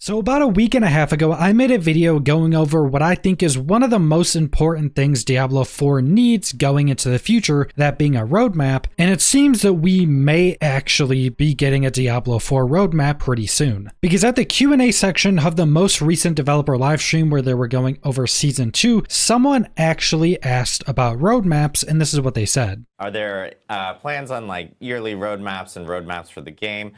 So about a week and a half ago, I made a video going over what I think is one of the most important things Diablo 4 needs going into the future, that being a roadmap, and it seems that we may actually be getting a Diablo 4 roadmap pretty soon. Because at the Q&A section of the most recent developer livestream where they were going over Season 2, someone actually asked about roadmaps, and this is what they said. Are there plans on like yearly roadmaps and roadmaps for the game?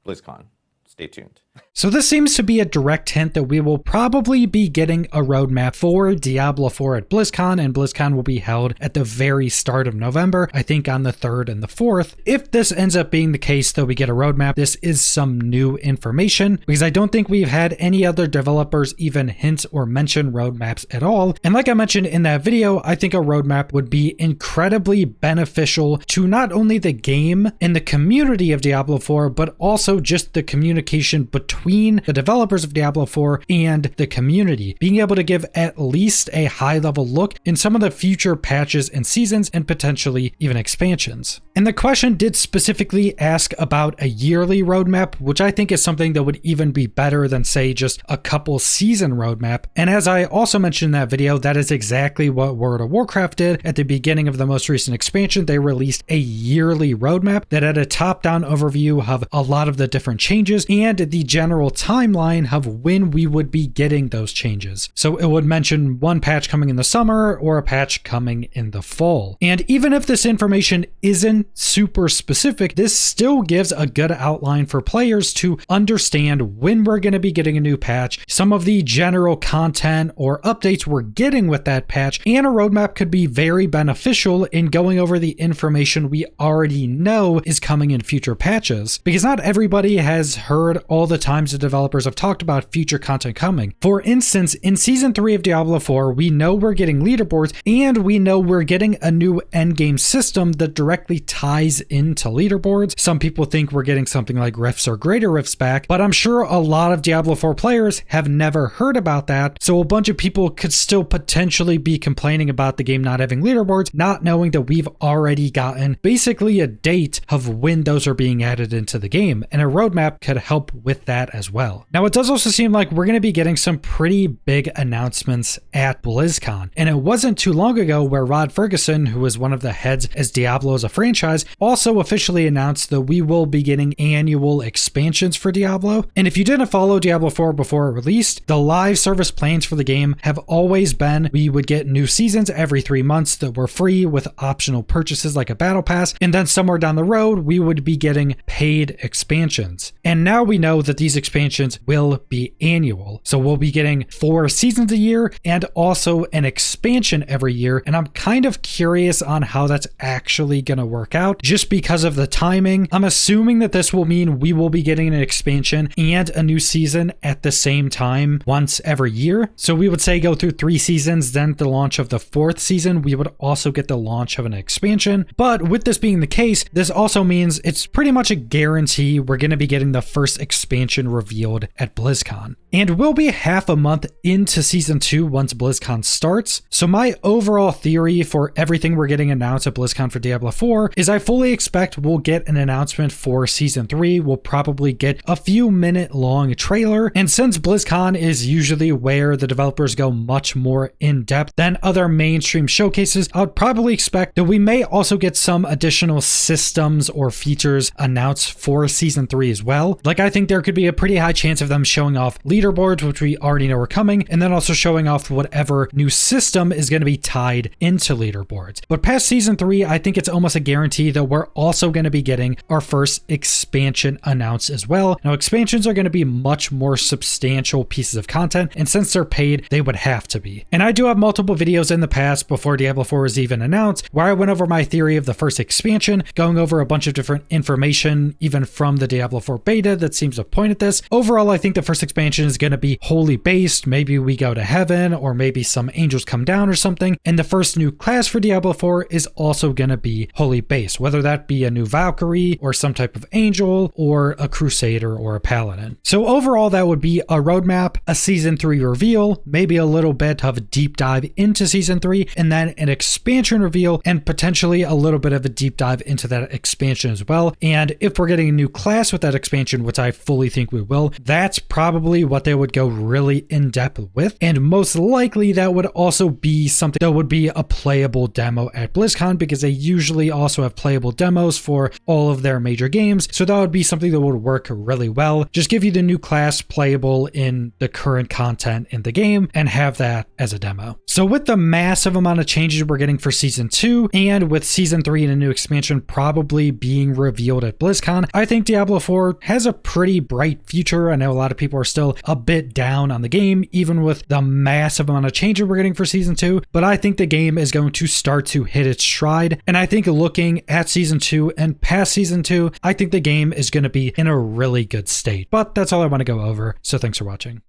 BlizzCon. Stay tuned. So this seems to be a direct hint that we will probably be getting a roadmap for Diablo 4 at BlizzCon, and BlizzCon will be held at the very start of November, I think on the 3rd and the 4th. If this ends up being the case, though, we get a roadmap, this is some new information, because I don't think we've had any other developers even hint or mention roadmaps at all. And like I mentioned in that video, I think a roadmap would be incredibly beneficial to not only the game and the community of Diablo 4, but also just the communication between the developers of Diablo 4 and the community, being able to give at least a high-level look in some of the future patches and seasons and potentially even expansions. And the question did specifically ask about a yearly roadmap, which I think is something that would even be better than, say, just a couple season roadmap. And as I also mentioned in that video, that is exactly what World of Warcraft did at the beginning of the most recent expansion. They released a yearly roadmap that had a top-down overview of a lot of the different changes and the general timeline of when we would be getting those changes. So it would mention one patch coming in the summer or a patch coming in the fall. And even if this information isn't super specific, this still gives a good outline for players to understand when we're going to be getting a new patch, some of the general content or updates we're getting with that patch, and a roadmap could be very beneficial in going over the information we already know is coming in future patches, because not everybody has heard all the times the developers have talked about future content coming. For instance, in Season 3 of Diablo 4, we know we're getting leaderboards, and we know we're getting a new endgame system that directly ties into leaderboards. Some people think we're getting something like Rifts or Greater Rifts back, but I'm sure a lot of Diablo 4 players have never heard about that, so a bunch of people could still potentially be complaining about the game not having leaderboards, not knowing that we've already gotten basically a date of when those are being added into the game, and a roadmap could help with that as well. Now, it does also seem like we're going to be getting some pretty big announcements at BlizzCon, and it wasn't too long ago where Rod Ferguson, who is one of the heads as Diablo as a franchise, also officially announced that we will be getting annual expansions for Diablo. And if you didn't follow Diablo 4 before it released, the live service plans for the game have always been we would get new seasons every 3 months that were free with optional purchases like a battle pass, and then somewhere down the road we would be getting paid expansions. And now we know that these expansions will be annual. So we'll be getting 4 seasons a year and also an expansion every year. And I'm kind of curious on how that's actually going to work out just because of the timing. I'm assuming that this will mean we will be getting an expansion and a new season at the same time once every year. So we would say go through 3 seasons, then the launch of the 4th season, we would also get the launch of an expansion. But with this being the case, this also means it's pretty much a guarantee we're going to be getting the first expansion revealed at BlizzCon. And we'll be half a month into Season 2 once BlizzCon starts. So my overall theory for everything we're getting announced at BlizzCon for Diablo 4 is I fully expect we'll get an announcement for Season 3. We'll probably get a few minute long trailer. And since BlizzCon is usually where the developers go much more in depth than other mainstream showcases, I would probably expect that we may also get some additional systems or features announced for Season 3 as well. Like, I think there could be a pretty high chance of them showing off leaderboards, which we already know are coming, and then also showing off whatever new system is going to be tied into leaderboards. But past Season 3, I think it's almost a guarantee that we're also going to be getting our first expansion announced as well. Now, expansions are going to be much more substantial pieces of content, and since they're paid, they would have to be. And I do have multiple videos in the past before Diablo 4 was even announced where I went over my theory of the first expansion, going over a bunch of different information, even from the Diablo 4 beta that seems to point at this. Overall, I think the first expansion is going to be holy based. Maybe we go to heaven, or maybe some angels come down or something. And the first new class for Diablo 4 is also going to be holy based, whether that be a new Valkyrie or some type of angel or a crusader or a paladin. So overall, that would be a roadmap, a Season 3 reveal, maybe a little bit of a deep dive into Season 3, and then an expansion reveal and potentially a little bit of a deep dive into that expansion as well. And if we're getting a new class with that expansion, which I fully think we will, that's probably what they would go really in depth with. And most likely that would also be something that would be a playable demo at BlizzCon, because they usually also have playable demos for all of their major games. So that would be something that would work really well. Just give you the new class playable in the current content in the game and have that as a demo. So with the massive amount of changes we're getting for Season 2, and with Season 3 and a new expansion probably being revealed at BlizzCon, I think Diablo 4 has a pretty bright future. I know a lot of people are still a bit down on the game, even with the massive amount of changes we're getting for Season 2, but I think the game is going to start to hit its stride. And I think looking at Season 2 and past Season 2, I think the game is going to be in a really good state. But that's all I want to go over, so thanks for watching.